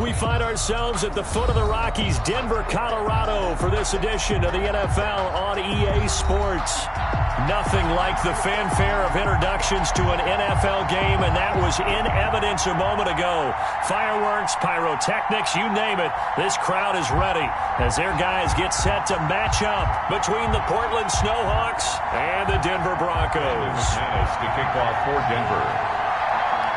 We find ourselves at the foot of the Rockies, Denver, Colorado, for this edition of the NFL on EA Sports. Nothing like the fanfare of introductions to an NFL game, and that was in evidence a moment ago. Fireworks, pyrotechnics, you name it. This crowd is ready as their guys get set to match up between the Portland Snowhawks and the Denver Broncos. To kick off for Denver.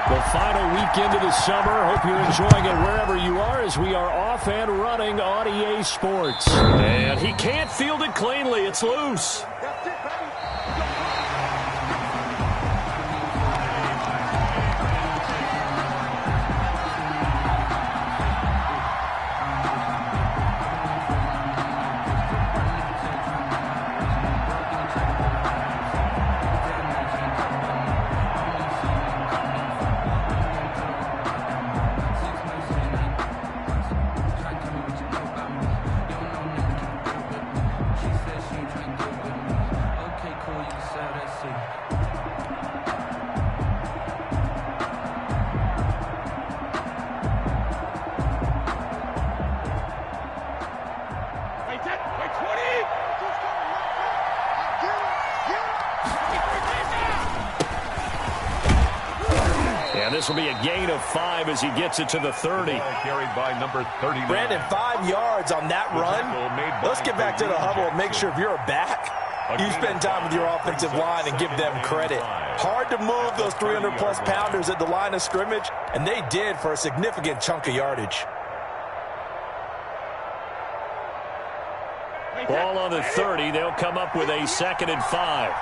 The final weekend of the summer. Hope you're enjoying it wherever you are as we are off and running on EA Sports. And he can't field it cleanly. It's loose. This will be a gain of 5 as he gets it to the 30. Carried by number 39. Brandon, 5 yards on that run. Let's get back to the huddle and make sure if you're back, you spend time with your offensive line and give them credit. Hard to move those 300-plus pounders at the line of scrimmage, and they did for a significant chunk of yardage. Ball on the 30. They'll come up with a 2nd and 5.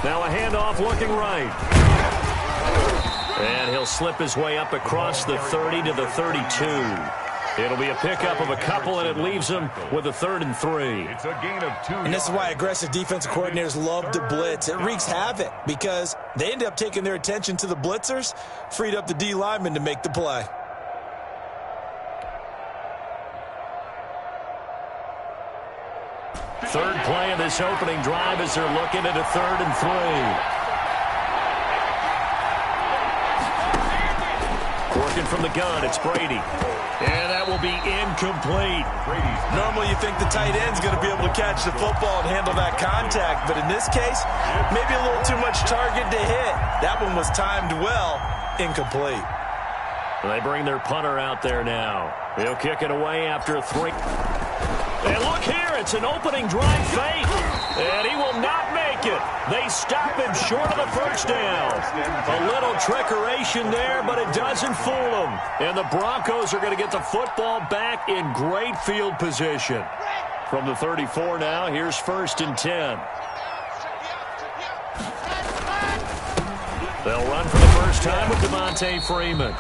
Now a handoff looking right. And he'll slip his way up across the 30 to the 32. It'll be a pickup of a couple, and it leaves him with a 3rd and 3. It's a gain of 2. And this is why aggressive defensive coordinators love to blitz. It wreaks havoc because they end up taking their attention to the blitzers, freed up the D lineman to make the play. Third play of this opening drive as they're looking at a 3rd and 3. Working from the gun, it's Brady. And that will be incomplete. Normally you think the tight end's going to be able to catch the football and handle that contact, but in this case, maybe a little too much target to hit. That one was timed well, incomplete. They bring their punter out there now. He'll kick it away after a 3. And look here, it's an opening drive fake. And he will not make it. They stop him short of the first down. A little trickeration there, but it doesn't fool them. And the Broncos are going to get the football back in great field position. From the 34 now, here's 1st and 10. They'll run for the first time with Devontae Freeman.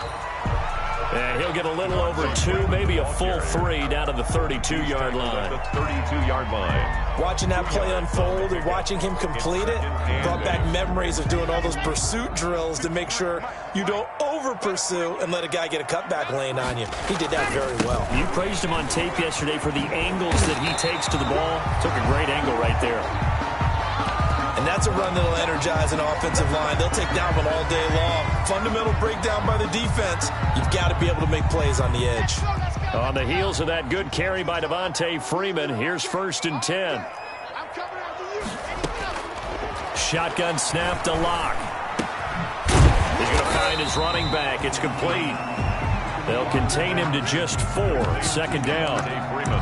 And he'll get a little over 2, maybe a full 3 down to the 32-yard line. The 32-yard line. Watching that play unfold and watching him complete it brought back memories of doing all those pursuit drills to make sure you don't over-pursue and let a guy get a cutback lane on you. He did that very well. You praised him on tape yesterday for the angles that he takes to the ball. Took a great angle right there. And that's a run that'll energize an offensive line. They'll take that one all day long. Fundamental breakdown by the defense. You've got to be able to make plays on the edge. On the heels of that good carry by Devontae Freeman, here's 1st and 10. Shotgun snap to Locke. He's going to find his running back. It's complete. They'll contain him to just 4. 2nd down.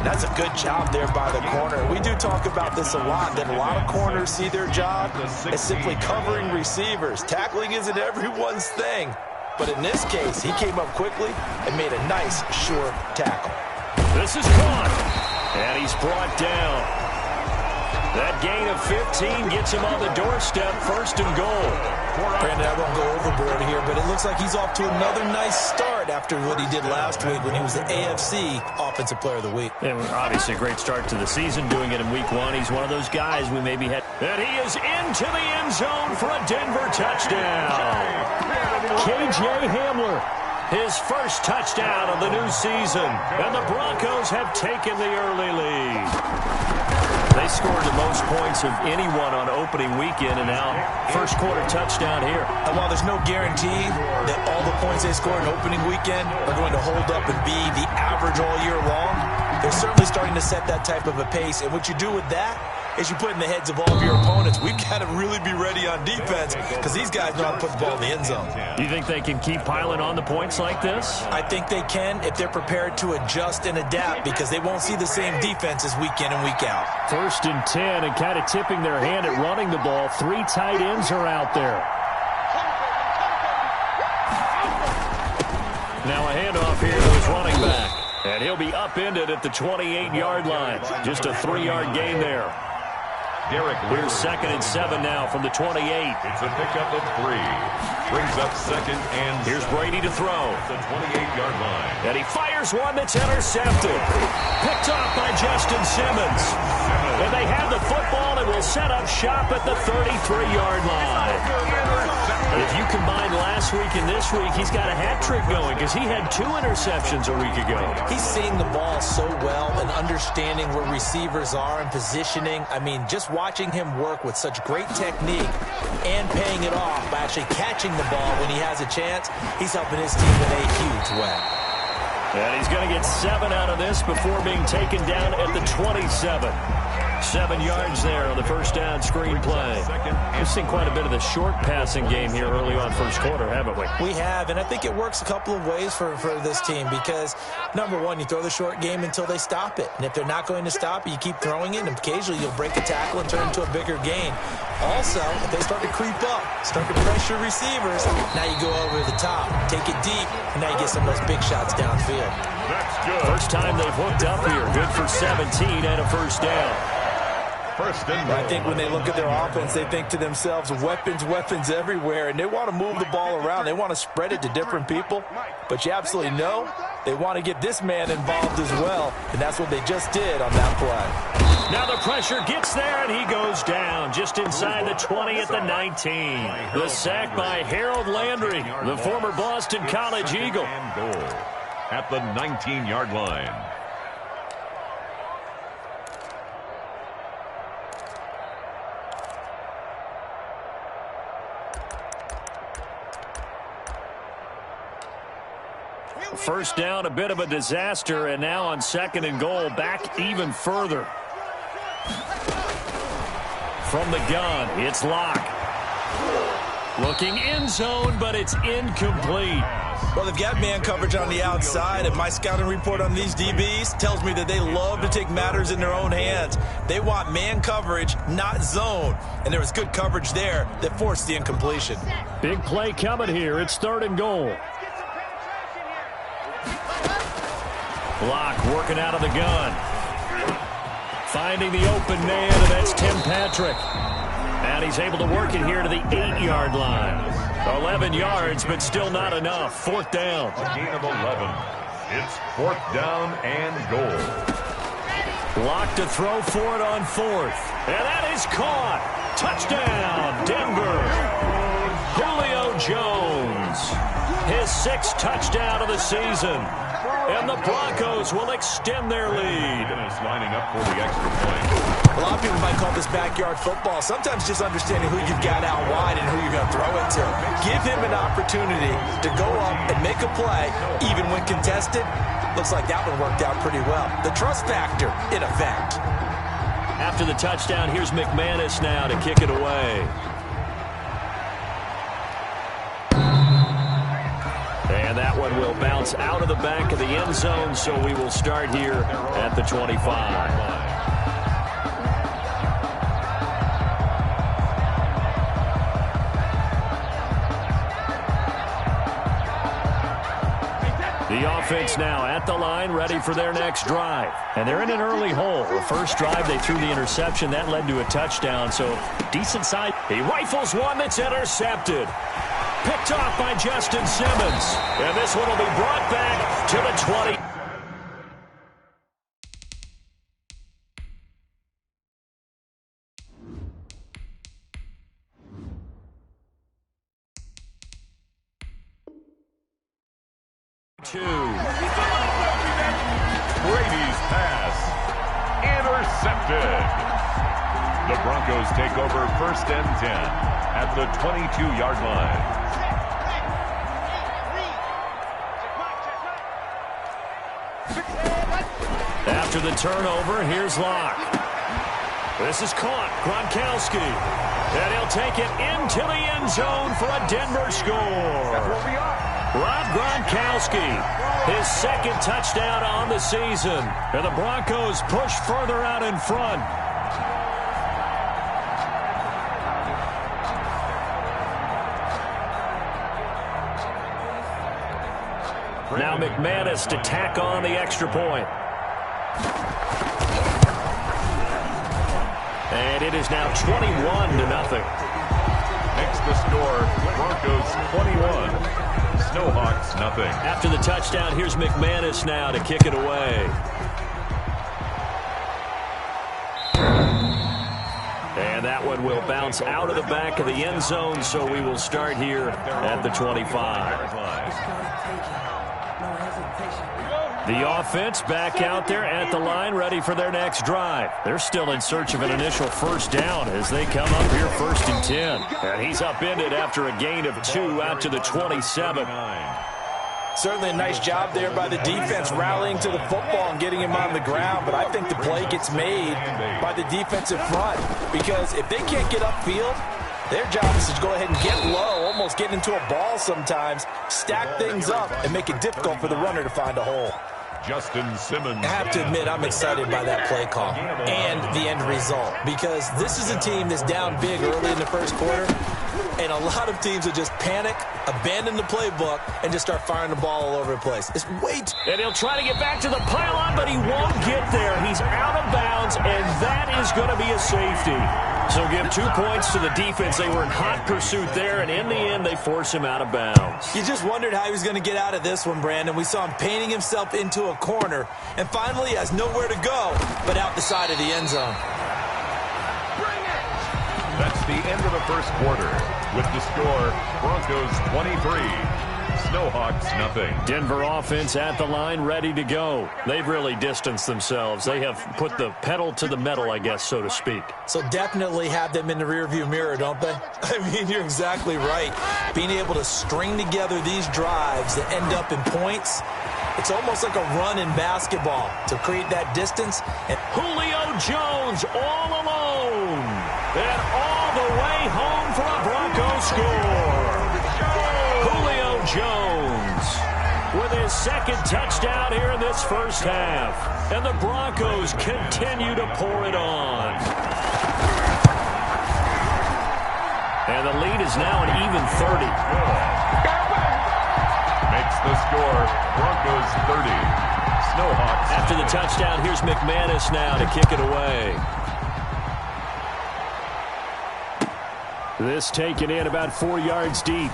That's a good job there by the corner. We do talk about this a lot, that a lot of corners see their job as simply covering receivers. Tackling isn't everyone's thing. But in this case, he came up quickly and made a nice, sure tackle. This is caught. And he's brought down. That gain of 15 gets him on the doorstep, 1st and goal. Brandon, I won't go overboard here, but it looks like he's off to another nice start after what he did last week when he was the AFC Offensive Player of the Week. And obviously a great start to the season, doing it in week 1. He's one of those guys we maybe had. And he is into the end zone for a Denver touchdown. KJ Hamler, his first touchdown of the new season. And the Broncos have taken the early lead. They scored the most points of anyone on opening weekend, and now first quarter touchdown here. And while there's no guarantee that all the points they score in opening weekend are going to hold up and be the average all year long, they're certainly starting to set that type of a pace. And what you do with that is you put in the heads of all of your opponents, we've got to really be ready on defense because these guys know how to put the ball in the end zone. Do you think they can keep piling on the points like this? I think they can if they're prepared to adjust and adapt because they won't see the same defenses week in and week out. 1st and 10 and kind of tipping their hand at running the ball. 3 tight ends are out there. Now a handoff here to his running back. And he'll be upended at the 28-yard line. Just a 3-yard gain there. Here's 2nd and 7 now from the 28. It's a pickup of 3. Brings up 2nd and here's Brady to throw. The 28-yard line. And he fires one that's intercepted. Picked off by Justin Simmons. And they have the football and will set up shop at the 33-yard line. If you combine last week and this week, he's got a hat trick going because he had 2 interceptions a week ago. He's seeing the ball so well and understanding where receivers are and positioning. I mean, just watching him work with such great technique and paying it off by actually catching the ball when he has a chance, he's helping his team in a huge way. And he's going to get 7 out of this before being taken down at the 27. 7 yards there on the first down screen play. We've seen quite a bit of the short passing game here early on first quarter, haven't we? We have, and I think it works a couple of ways for this team because, number one, you throw the short game until they stop it. And if they're not going to stop it, you keep throwing it, and occasionally you'll break a tackle and turn it into a bigger gain. Also, if they start to creep up, start to pressure receivers, now you go over the top, take it deep, and now you get some of those big shots downfield. That's good. First time they've hooked up here. Good for 17 and a first down. I think when they look at their offense, they think to themselves, weapons everywhere, and they want to move the ball around. They want to spread it to different people, but you absolutely know they want to get this man involved as well, and that's what they just did on that play. Now the pressure gets there, and he goes down just inside the 20 at the 19. The sack by Harold Landry, the former Boston College Eagle. Goal at the 19-yard line. First down, a bit of a disaster, and now on 2nd and goal, back even further. From the gun, it's Locke. Looking end zone, but it's incomplete. Well, they've got man coverage on the outside, and my scouting report on these DBs tells me that they love to take matters in their own hands. They want man coverage, not zone, and there was good coverage there that forced the incompletion. Big play coming here. It's 3rd and goal. Locke working out of the gun. Finding the open man, and that's Tim Patrick. And he's able to work it here to the 8-yard line. 11 yards, but still not enough. 4th down. A gain of 11. It's 4th down and goal. Locke to throw for it on 4th. And that is caught. Touchdown, Denver. Julio Jones. His 6th touchdown of the season. And the Broncos will extend their lead. Lining up for the extra point. A lot of people might call this backyard football. Sometimes just understanding who you've got out wide and who you're going to throw it to. Give him an opportunity to go up and make a play, even when contested. Looks like that one worked out pretty well. The trust factor, in effect. After the touchdown, here's McManus now to kick it away. And that one will bounce out of the back of the end zone, so we will start here at the 25. The offense now at the line, ready for their next drive. And they're in an early hole. The first drive, they threw the interception. That led to a touchdown, so decent side. He rifles one that's intercepted. Picked off by Justin Simmons. And this one will be brought back to the 20. Brady's pass intercepted. The Broncos take over 1st and 10 at the 22-yard line. After the turnover, here's Locke. This is caught. Gronkowski. And he'll take it into the end zone for a Denver score. Rob Gronkowski, his 2nd touchdown on the season. And the Broncos push further out in front. Now McManus to tack on the extra point. And it is now 21-0. Makes the score Broncos 21, Snowhawks nothing. After the touchdown, here's McManus now to kick it away. And that one will bounce out of the back of the end zone, so we will start here at the 25. The offense back out there at the line, ready for their next drive. They're still in search of an initial first down as they come up here 1st and 10. And he's upended after a gain of 2 out to the 27. Certainly a nice job there by the defense rallying to the football and getting him on the ground. But I think the play gets made by the defensive front, because if they can't get upfield, their job is to go ahead and get low, almost get into a ball sometimes, stack things up, and make it difficult for the runner to find a hole. Justin Simmons. I have to admit, I'm excited by that play call and the end result, because this is a team that's down big early in the 1st quarter, and a lot of teams will just panic, abandon the playbook, and just start firing the ball all over the place. It's way too... And he'll try to get back to the pylon, but he won't get there. He's out of bounds, and that is going to be a safety. So give 2 points to the defense. They were in hot pursuit there, and in the end, they force him out of bounds. You just wondered how he was going to get out of this one, Brandon. We saw him painting himself into a corner, and finally he has nowhere to go but out the side of the end zone. That's the end of the 1st quarter. With the score, Broncos 23, Snowhawks nothing. Denver offense at the line, ready to go. They've really distanced themselves. They have put the pedal to the metal, I guess, so to speak. So definitely have them in the rearview mirror, don't they? I mean, you're exactly right. Being able to string together these drives that end up in points, it's almost like a run in basketball to create that distance. And Julio Jones all alone. And all the way home for a Broncos score. Julio Jones with his 2nd touchdown here in this 1st half. And the Broncos continue to pour it on. And the lead is now an even 30. Makes the score Broncos 30, Snowhawks. After the touchdown, here's McManus now to kick it away. This taken in about 4 yards deep.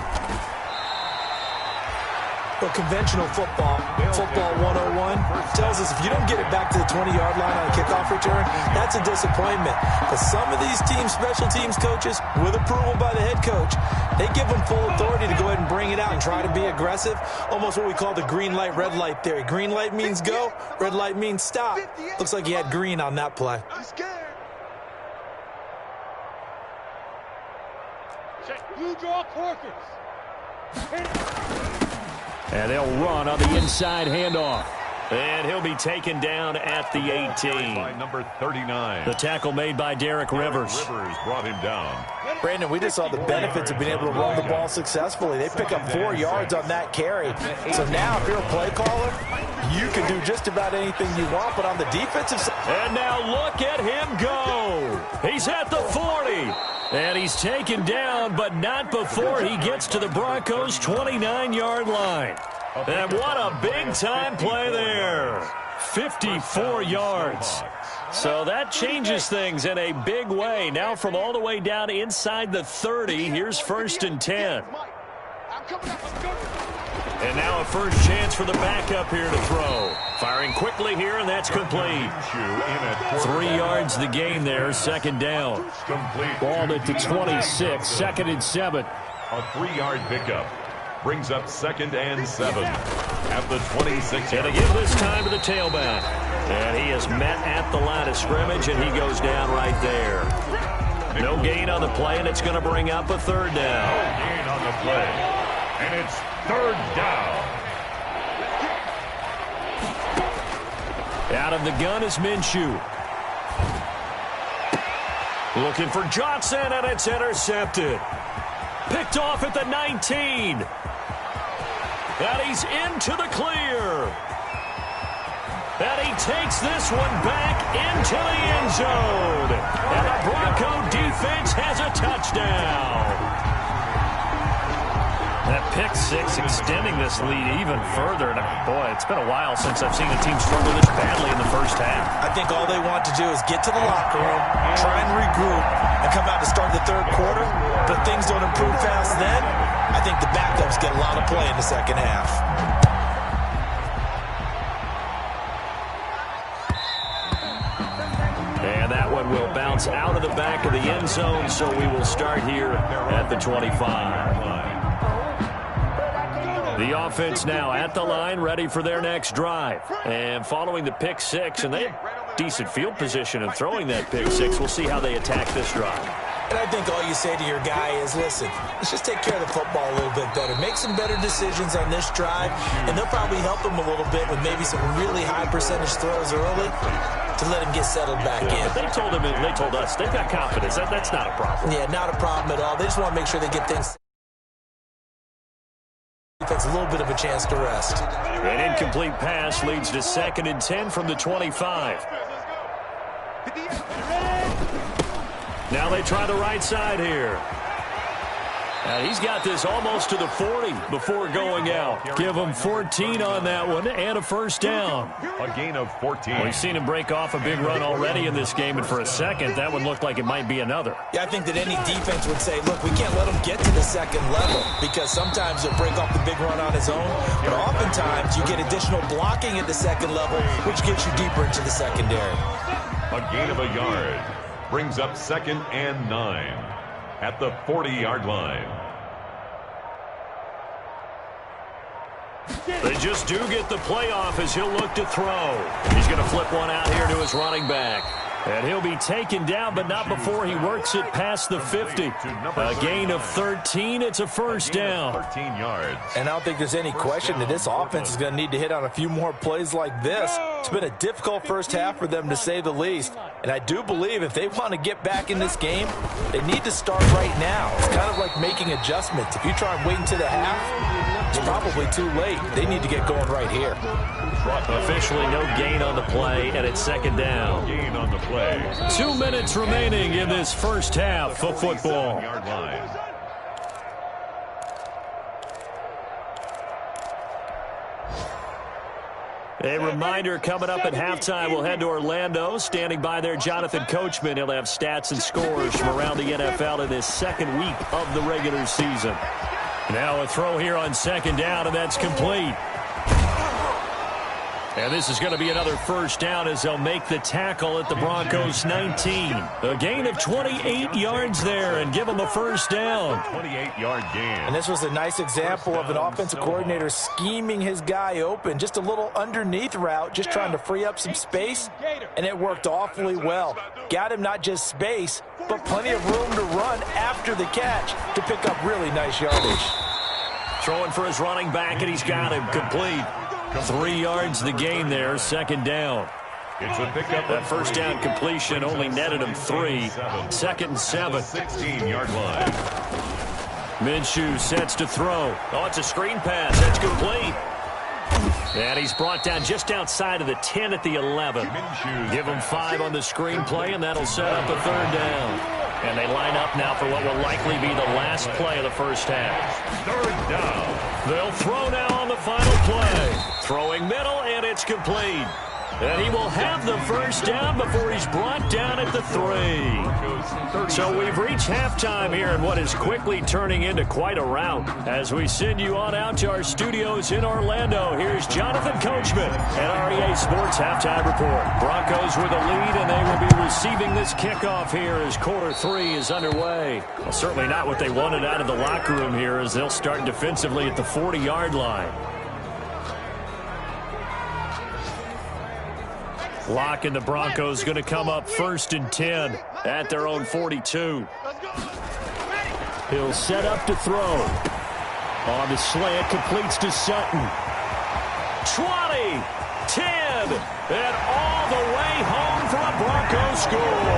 Well, conventional football 101, tells us if you don't get it back to the 20-yard line on a kickoff return, that's a disappointment. But some of these teams, special teams coaches, with approval by the head coach, they give them full authority to go ahead and bring it out and try to be aggressive, almost what we call the green light, red light theory. Green light means go, red light means stop. Looks like he had green on that play. You draw quarters. And they'll run on the inside handoff. And he'll be taken down at the 18. By number 39. The tackle made by Derek Rivers. Rivers brought him down. Brandon, we just saw the benefits of being able to run the ball successfully. They pick up 4 yards on that carry. So now if you're a play caller, you can do just about anything you want, but on the defensive side. And now look at him go. He's at the 40. And he's taken down, but not before he gets to the Broncos' 29-yard line. And what a big-time play there. 54 yards. So that changes things in a big way. Now from all the way down inside the 30, here's 1st and 10. And now a first chance for the backup here to throw. Firing quickly here, and that's complete. 3 yards the gain there, 2nd down. Ball at the 26, 2nd and 7. A 3-yard pickup. brings up 2nd and 7 at the 26. And they give this time to the tailback. And he is met at the line of scrimmage, and he goes down right there. No gain on the play, and it's going to bring up a 3rd down. No gain on the play, and it's 3rd down. Out of the gun is Minshew. Looking for Johnson, and it's intercepted. Picked off at the 19. And he's into the clear. And he takes this one back into the end zone. And the Bronco defense has a touchdown. That pick six extending this lead even further. And boy, it's been a while since I've seen a team struggle this badly in the first half. I think all they want to do is get to the locker room, try and regroup, and come out to start the 3rd quarter. But things don't improve fast then. I think the backups get a lot of play in the second half. And that one will bounce out of the back of the end zone, so we will start here at the 25. The offense now at the line, ready for their next drive. And following the pick six, and they have decent field position in throwing that pick six. We'll see how they attack this drive. And I think all you say to your guy is, listen, let's just take care of the football a little bit better. Make some better decisions on this drive, and they'll probably help him a little bit with maybe some really high percentage throws early to let him get settled back in. They told us they've got confidence. That's not a problem. Yeah, not a problem at all. They just want to make sure they get things. That's a little bit of a chance to rest. An incomplete pass leads to 2nd and 10 from the 25. Now they try the right side here. And he's got this almost to the 40 before going out. Give him 14 on that one and a 1st down. A gain of 14. Well, we've seen him break off a big run already in this game, and for a second, that one looked like it might be another. Yeah, I think that any defense would say, look, we can't let him get to the 2nd level because sometimes he'll break off the big run on his own, but oftentimes you get additional blocking at the 2nd level, which gets you deeper into the secondary. A gain of a yard brings up 2nd and 9 at the 40-yard line. They just do get the playoff as he'll look to throw. He's going to flip one out here to his running back. And he'll be taken down, but not before he works it past the 50. A gain of 13. It's a 1st down. 13 yards. And I don't think there's any question that this offense is going to need to hit on a few more plays like this. It's been a difficult first half for them, to say the least. And I do believe if they want to get back in this game, they need to start right now. It's kind of like making adjustments. If you try and wait until the half, it's probably too late. They need to get going right here. Officially no gain on the play, and it's 2nd down. Gain on the play. 2 minutes remaining in this first half of football. A reminder, coming up at halftime, we'll head to Orlando. Standing by there, Jonathan Coachman. He'll have stats and scores from around the NFL in this 2nd week of the regular season. Now a throw here on 2nd down, and that's complete. And this is going to be another 1st down as they'll make the tackle at the Broncos 19. A gain of 28 yards there and give them a 1st down. 28-yard gain. And this was a nice example of an offensive coordinator scheming his guy open. Just a little underneath route, just trying to free up some space, and it worked awfully well. Got him not just space, but plenty of room to run after the catch to pick up really nice yardage. Throwing for his running back, and he's got him complete. 3 yards the gain there, 2nd down. It's a pickup. That 1st down completion only netted him 3. 2nd and 7. 16-yard line. Minshew sets to throw. Oh, it's a screen pass. That's complete. And he's brought down just outside of the 10 at the 11. Give him 5 on the screen play, and that'll set up a 3rd down. And they line up now for what will likely be the last play of the first half. 3rd down. They'll throw now on the final play. Throwing middle, and it's complete. And he will have the first down before he's brought down at the 3. So we've reached halftime here in what is quickly turning into quite a rout. As we send you on out to our studios in Orlando, here's Jonathan Coachman at our EA Sports Halftime Report. Broncos with a lead, and they will be receiving this kickoff here as quarter 3 is underway. Well, certainly not what they wanted out of the locker room here, as they'll start defensively at the 40-yard line. Lock and the Broncos going to come up 1st and 10 at their own 42. He'll set up to throw. On the slant, completes to Sutton. 20, 10, and all the way home for a Broncos score.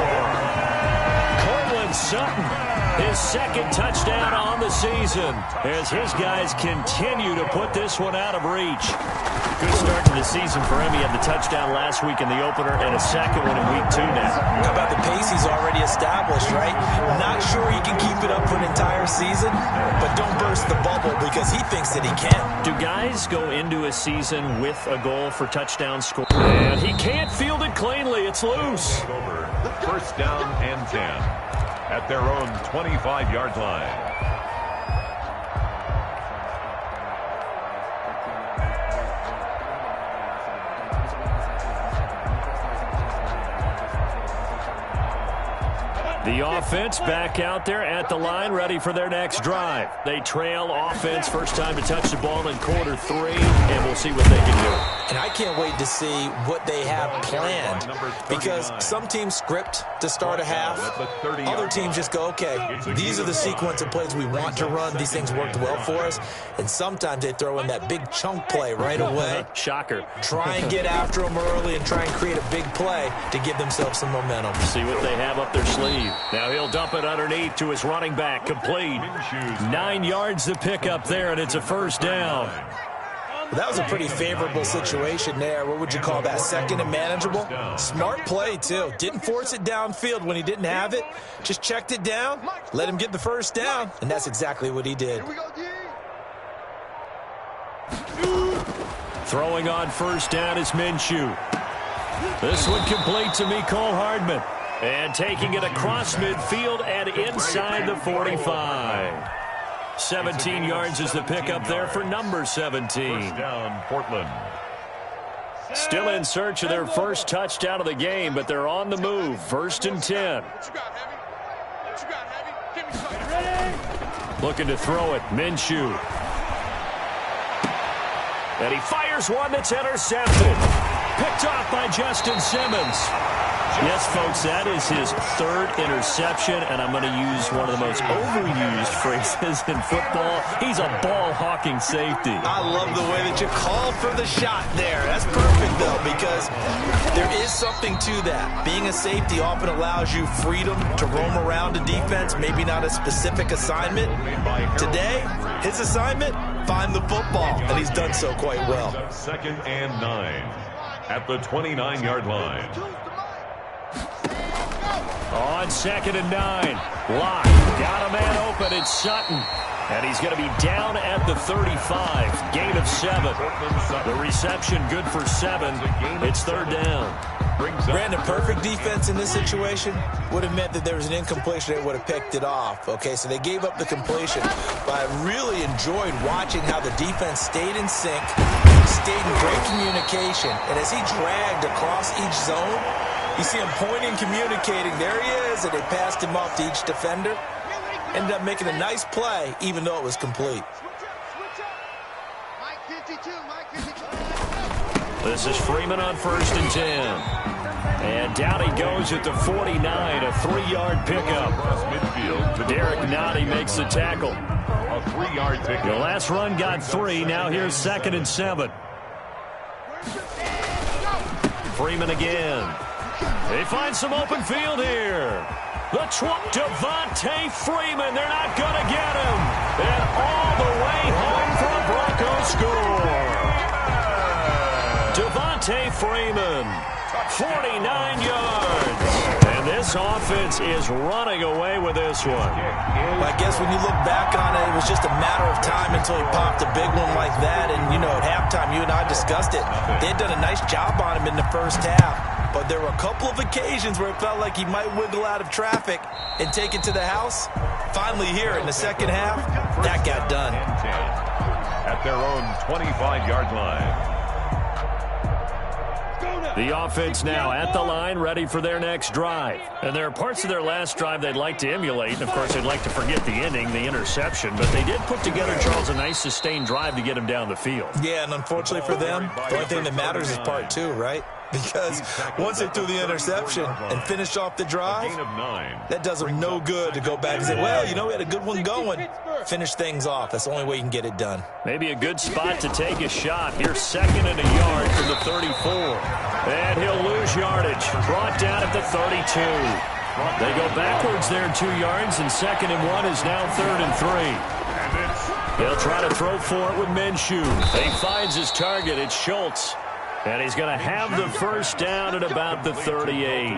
Cortland Sutton, his second touchdown on the season, as his guys continue to put this one out of reach. Good start to the season for him. He had the touchdown last week in the opener and a second one in week 2 now. How about the pace he's already established, right? Not sure he can keep it up for an entire season, but don't burst the bubble because he thinks that he can. Do guys go into a season with a goal for touchdown score? And he can't field it cleanly. It's loose. First down and 10 at their own 25-yard line. The offense back out there at the line, ready for their next drive. They trail offense, first time to touch the ball in quarter 3, and we'll see what they can do. And I can't wait to see what they have planned, because some teams script to start a half. Other teams just go, okay, these are the sequence of plays we want to run. These things worked well for us. And sometimes they throw in that big chunk play right away. Shocker. Try and get after them early and try and create a big play to give themselves some momentum. See what they have up their sleeve. Now he'll dump it underneath to his running back, complete. 9 yards to pick up there, and it's a first down. Well, that was a pretty favorable situation there. What would you call that? Second and manageable? Smart play, too. Didn't force it downfield when he didn't have it. Just checked it down, let him get the first down, and that's exactly what he did. Throwing on first down is Minshew. This one complete to Mecole Hardman. And taking it across midfield and inside the 45. 17 yards is the pickup there for number 17. First down, Portland. Still in search of their first touchdown of the game, but they're on the move. 1st and 10. Looking to throw it, Minshew. And he fires one that's intercepted. Picked off by Justin Simmons. Yes, folks, that is his 3rd interception, and I'm going to use one of the most overused phrases in football. He's a ball-hawking safety. I love the way that you called for the shot there. That's perfect, though, because there is something to that. Being a safety often allows you freedom to roam around a defense, maybe not a specific assignment. Today, his assignment, find the football, and he's done so quite well. 2nd and 9 at the 29-yard line. On 2nd and 9. Lock. Got a man open. It's Sutton. And he's going to be down at the 35. Gain of 7. The reception good for 7. It's 3rd down. Brandon, perfect defense in this situation would have meant that there was an incompletion. They would have picked it off. Okay, so they gave up the completion. But I really enjoyed watching how the defense stayed in sync, stayed in great communication. And as he dragged across each zone, you see him pointing, communicating. There he is, and they passed him off to each defender. Ended up making a nice play, even though it was complete. This is Freeman on 1st and 10. And down he goes at the 49, a 3-yard pickup. Derek Nottie makes the tackle. A 3-yard pickup. The last run got 3. Now here's 2nd and 7. Freeman again. They find some open field here. The Devontae Freeman. They're not going to get him. And all the way home for a Broncos score. Devontae Freeman, 49 yards. And this offense is running away with this one. I guess when you look back on it, it was just a matter of time until he popped a big one like that. And, you know, at halftime, you and I discussed it. They had done a nice job on him in the first half. But there were a couple of occasions where it felt like he might wiggle out of traffic and take it to the house. Finally here in the second half, that got done. At their own 25-yard line. The offense now at the line, ready for their next drive. And there are parts of their last drive they'd like to emulate. And, of course, they'd like to forget the ending, the interception. But they did put together, Charles, a nice sustained drive to get him down the field. Yeah, and unfortunately for them, the only thing that matters is part two, right? Because once they threw the interception and finished off the drive, that does them no good to go back and say, well, you know, we had a good one going. Finish things off. That's the only way you can get it done. Maybe a good spot to take a shot. Here's 2nd and a yard from the 34. And he'll lose yardage. Brought down at the 32. They go backwards there 2 yards, and 2nd and 1 is now 3rd and 3. He'll try to throw for it with Minshew. He finds his target. It's Schultz. And he's going to have the first down at about the 38.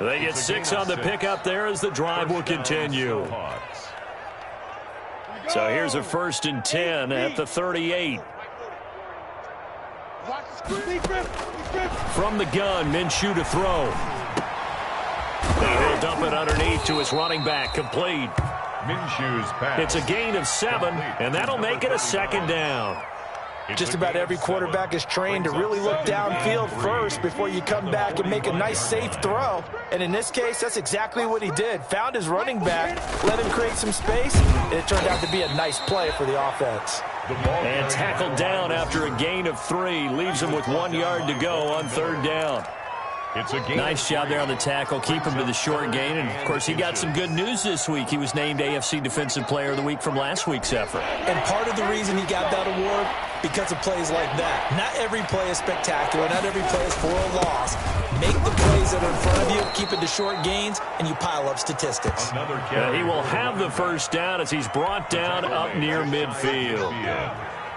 They get 6 on the pickup there as the drive will continue. So here's a 1st and 10 at the 38. From the gun, Minshew to throw. He'll dump it underneath to his running back, complete. Minshew's pass. It's a gain of 7, and that'll make it a 2nd down. Just about every quarterback is trained to really look downfield first before you come back and make a nice, safe throw. And in this case, that's exactly what he did. Found his running back, let him create some space, and it turned out to be a nice play for the offense. And tackled down after a gain of 3. Leaves him with 1 yard to go on 3rd down. Nice job there on the tackle. Keep him to the short gain. And, of course, he got some good news this week. He was named AFC Defensive Player of the Week from last week's effort. And part of the reason he got that award, because of plays like that. Not every play is spectacular. Not every play is for a loss. Make the plays that are in front of you, keep it to short gains, and you pile up statistics. He will have the first down as he's brought down up near midfield.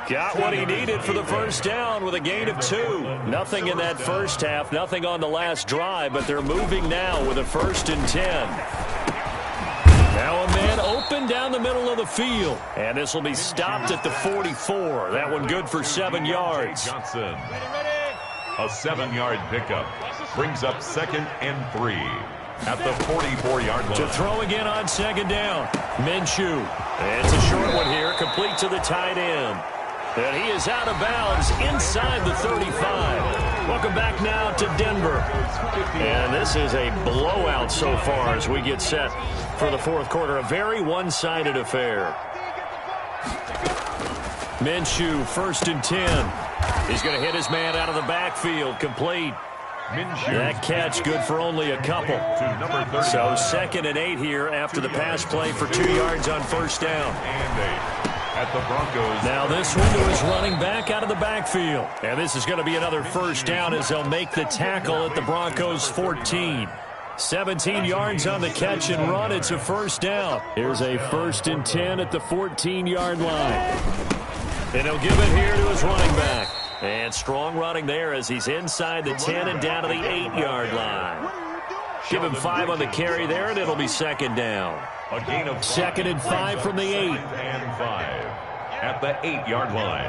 Got what he needed for the first down with a gain of 2. Nothing in that first half, nothing on the last drive, but they're moving now with a 1st and 10. Now a man open down the middle of the field, and this will be stopped at the 44. That one good for 7 yards. Johnson. A 7-yard pickup brings up 2nd and 3 at the 44-yard line. To throw again on 2nd down. Minshew. And it's a short one here, complete to the tight end. And he is out of bounds inside the 35. Welcome back now to Denver. And this is a blowout so far as we get set for the 4th quarter. A very one-sided affair. Minshew, 1st and 10. He's going to hit his man out of the backfield, complete. That catch good for only a couple. So 2nd and 8 here after the pass play for 2 yards on 1st down. At the Broncos. Now this one to his running back out of the backfield. And this is going to be another first down as they'll make the tackle at the Broncos 14. 17 yards on the catch and run. It's a first down. Here's a 1st and 10 at the 14-yard line. And he'll give it here to his running back. And strong running there as he's inside the 10 and down to the 8-yard line. Give him 5 on the carry there, and it'll be 2nd down. A gain of 2nd and 5 from the 8. And 5 at the 8-yard line.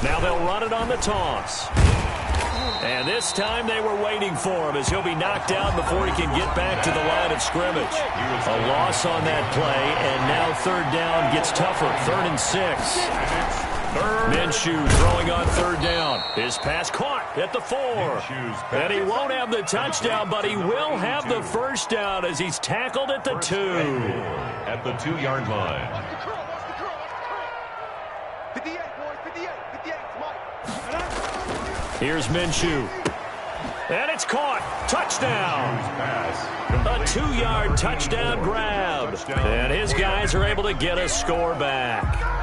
Now they'll run it on the toss. And this time they were waiting for him as he'll be knocked down before he can get back to the line of scrimmage. A loss on that play, and now 3rd down gets tougher. 3rd and 6. Minshew throwing on 3rd down. His pass caught at the 4. And he won't have the touchdown, but he will have the first down as he's tackled at the 2. At the 2-yard line. Here's Minshew. And it's caught. Touchdown. A 2-yard touchdown grab. And his guys are able to get a score back.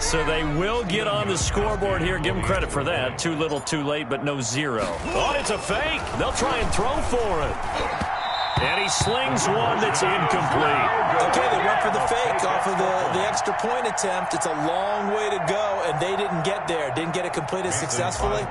So they will get on the scoreboard here. Give them credit for that. Too little, too late, but no 0. Oh, it's a fake. They'll try and throw for it. And he slings one that's incomplete. Okay, they went for the fake off of the extra point attempt. It's a long way to go, and they didn't get there. Didn't get it completed successfully.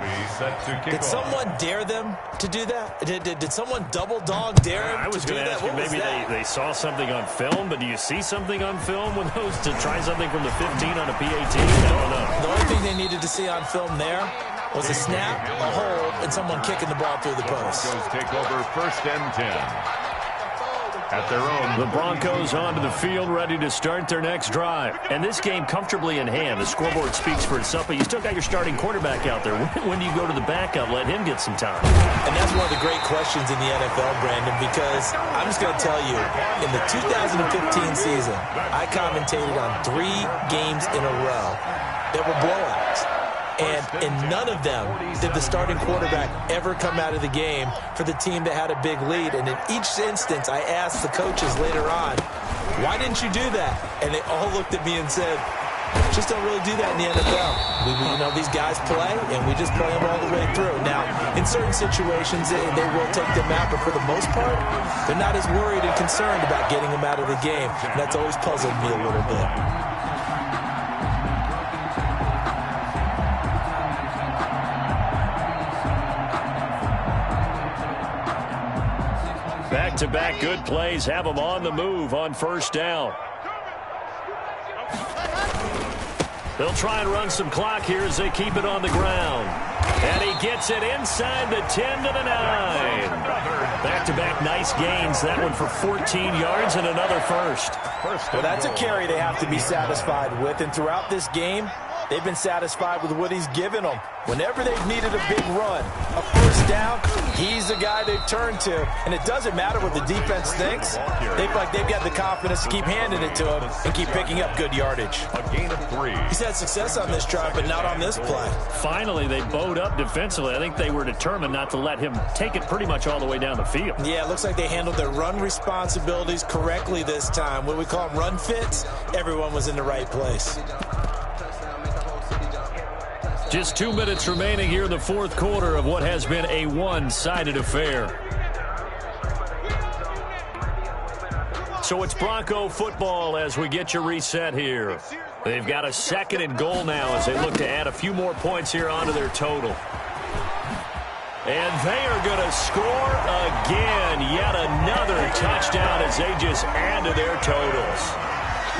Did someone dare them to do that? Did someone double dog dare him I was going to ask you, maybe they saw something on film, but do you see something on film with those to try something from the 15 on a PAT? I don't know. The only thing they needed to see on film there was a snap, a hold, and someone kicking the ball through the post. Broncos take over 1st and 10. At their own. The Broncos onto the field, ready to start their next drive. And this game comfortably in hand. The scoreboard speaks for itself, but you still got your starting quarterback out there. When do you go to the backup? Let him get some time. And that's one of the great questions in the NFL, Brandon, because I'm just going to tell you, in the 2015 season, I commentated on 3 games in a row that were blowouts. And in none of them did the starting quarterback ever come out of the game for the team that had a big lead. And in each instance, I asked the coaches later on, why didn't you do that? And they all looked at me and said, just don't really do that in the NFL. These guys play, and we just play them all the way through. Now, in certain situations, they will take them out, but for the most part, they're not as worried and concerned about getting them out of the game. And that's always puzzled me a little bit. Back-to-back good plays have them on the move on 1st down. They'll try and run some clock here as they keep it on the ground. And he gets it inside the 10 to the 9. Back-to-back nice gains. That one for 14 yards and another first. Well, that's a carry they have to be satisfied with. And throughout this game, they've been satisfied with what he's given them. Whenever they've needed a big run, a 1st down, he's the guy they've turned to. And it doesn't matter what the defense thinks. They've got the confidence to keep handing it to him and keep picking up good yardage. A gain of 3. He's had success on this drive, but not on this play. Finally, they bowed up defensively. I think they were determined not to let him take it pretty much all the way down the field. Yeah, it looks like they handled their run responsibilities correctly this time. What we call them run fits, everyone was in the right place. Just 2 minutes remaining here in the 4th quarter of what has been a one-sided affair. So it's Bronco football as we get your reset here. They've got a 2nd and goal now as they look to add a few more points here onto their total. And they are going to score again. Yet another touchdown as they just add to their totals.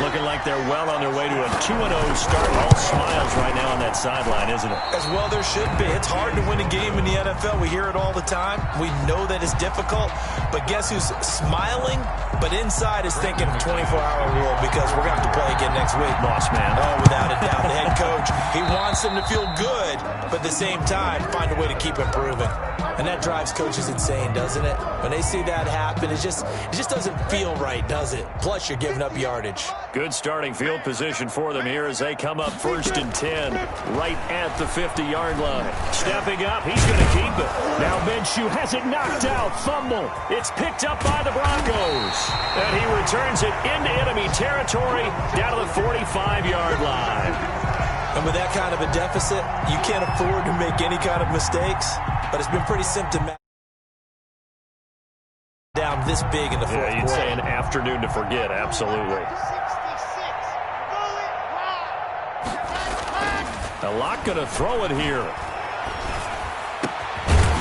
Looking like they're well on their way to a 2-0 start. All smiles right now on that sideline, isn't it? As well there should be. It's hard to win a game in the NFL. We hear it all the time. We know that it's difficult. But guess who's smiling, but inside is thinking 24-hour rule because we're going to have to play again next week. Boss man. Oh, without a doubt. The head coach, he wants them to feel good, but at the same time, find a way to keep improving. And that drives coaches insane, doesn't it? When they see that happen, it just doesn't feel right, does it? Plus, you're giving up yardage. Good starting field position for them here as they come up 1st and 10, right at the 50-yard line. Stepping up, he's going to keep it. Now Minshew has it knocked out. Fumble. It's picked up by the Broncos. And he returns it into enemy territory down to the 45-yard line. And with that kind of a deficit, you can't afford to make any kind of mistakes. But it's been pretty symptomatic. Down this big in the 4th quarter. You'd say an afternoon to forget, absolutely. A lot going to throw it here.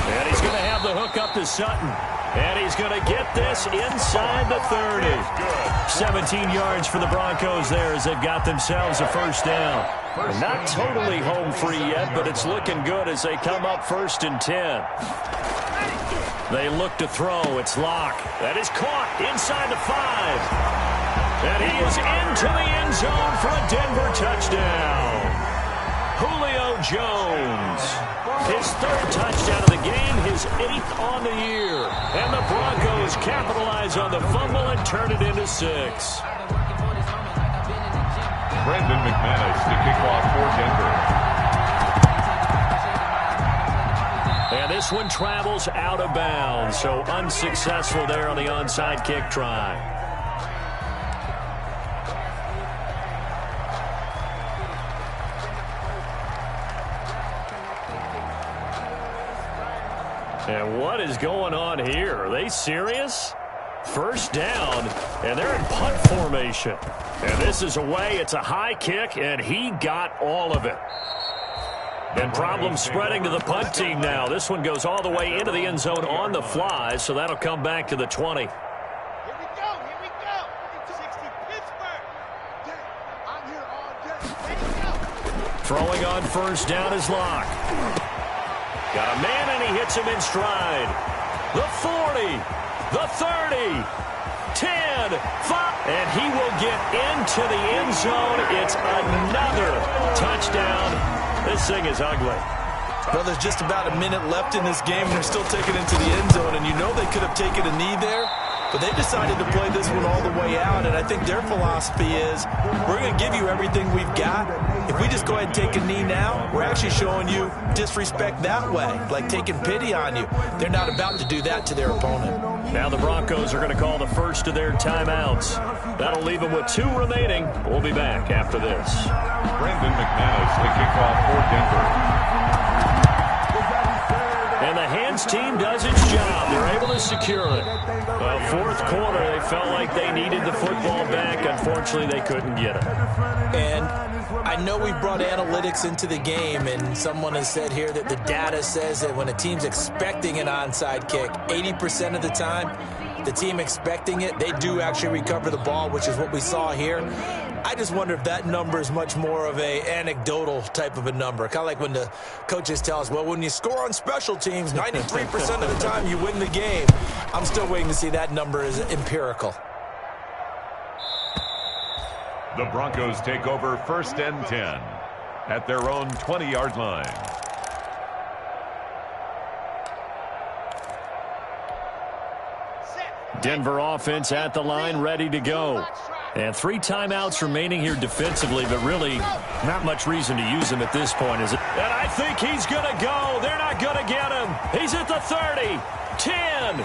And he's going to have the hook up to Sutton. And he's going to get this inside the 30. 17 yards for the Broncos there as they've got themselves a 1st down. Not totally home free yet, but it's looking good as they come up 1st and 10. They look to throw. It's Locke. That is caught inside the 5. And he is into the end zone for a Denver touchdown. Julio Jones. His 3rd touchdown of the game, his 8th on the year. And the Broncos capitalize on the fumble and turn it into 6. Brendan McManus to kick off for Denver. And this one travels out of bounds, so unsuccessful there on the onside kick try. And what is going on here? Are they serious? 1st down, and they're in punt formation. And this is away. It's a high kick, and he got all of it. And problems spreading to the punt team now. This one goes all the way into the end zone on the fly, so that'll come back to the 20. Here we go. Here we go. 60 Pittsburgh. I'm here all day. Ready to go. Throwing on first down is Locke. Got a man, and he hits him in stride. The 40, the 30, 10, 5, and he will get into the end zone. It's another touchdown. This thing is ugly. Well, there's just about a minute left in this game, and they're still taking it to the end zone, and you know they could have taken a knee there, but they decided to play this one all the way out, and I think their philosophy is we're going to give you everything we've got. If we just go ahead and take a knee now, we're actually showing you disrespect that way, like taking pity on you. They're not about to do that to their opponent. Now the Broncos are going to call the first of their timeouts. That'll leave them with 2 remaining. We'll be back after this. Brandon McManus, the kickoff for Denver. And the hands team does its job. They're able to secure it. Well, fourth quarter, they felt like they needed the football back. Unfortunately, they couldn't get it. And I know we brought analytics into the game, and someone has said here that the data says that when a team's expecting an onside kick, 80% of the time, the team expecting it, they do actually recover the ball, which is what we saw here. I just wonder if that number is much more of a anecdotal type of a number. Kind of like when the coaches tell us, well, when you score on special teams, 93% of the time you win the game. I'm still waiting to see that number is empirical. The Broncos take over 1st and 10 at their own 20-yard line. Denver offense at the line, ready to go. And 3 timeouts remaining here defensively, but really not much reason to use them at this point, is it? And I think he's going to go. They're not going to get him. He's at the 30, 10,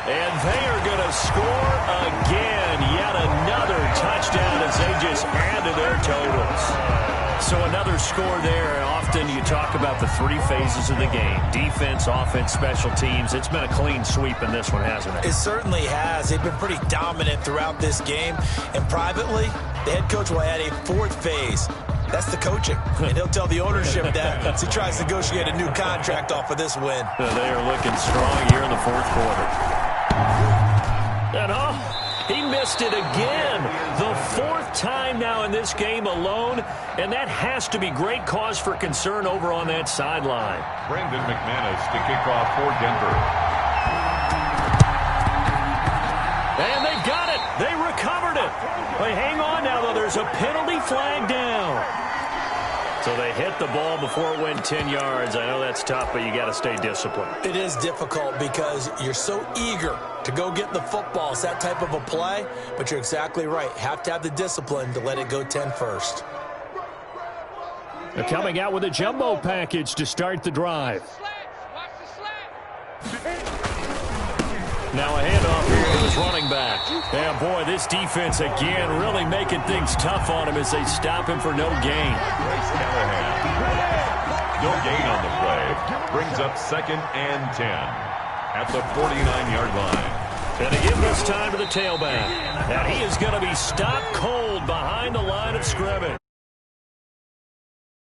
and they are going to score again. Yet another touchdown as they just add to their totals. So another score there. Often you talk about the 3 phases of the game. Defense, offense, special teams. It's been a clean sweep in this one, hasn't it? It certainly has. They've been pretty dominant throughout this game. And privately, the head coach will add a 4th phase. That's the coaching. And he'll tell the ownership that as he tries to negotiate a new contract off of this win. They are looking strong here in the 4th quarter. And he missed it again. The 4th time now in this game alone, and that has to be great cause for concern over on that sideline. Brandon McManus to kick off for Denver. And they've got it. They recovered it. But hang on now, though. There's a penalty flag down. So they hit the ball before it went 10 yards. I know that's tough, but you got to stay disciplined. It is difficult because you're so eager to go get the football. It's that type of a play, but you're exactly right. Have to have the discipline to let it go 10 first. They're coming out with a jumbo package to start the drive. Now a handoff here to his running back. Yeah, boy, this defense again really making things tough on him as they stop him for no gain. Bryce Callahan. No gain on the play. Brings up 2nd and 10 at the 49-yard line. And to give this time to the tailback. And he is going to be stopped cold behind the line of scrimmage.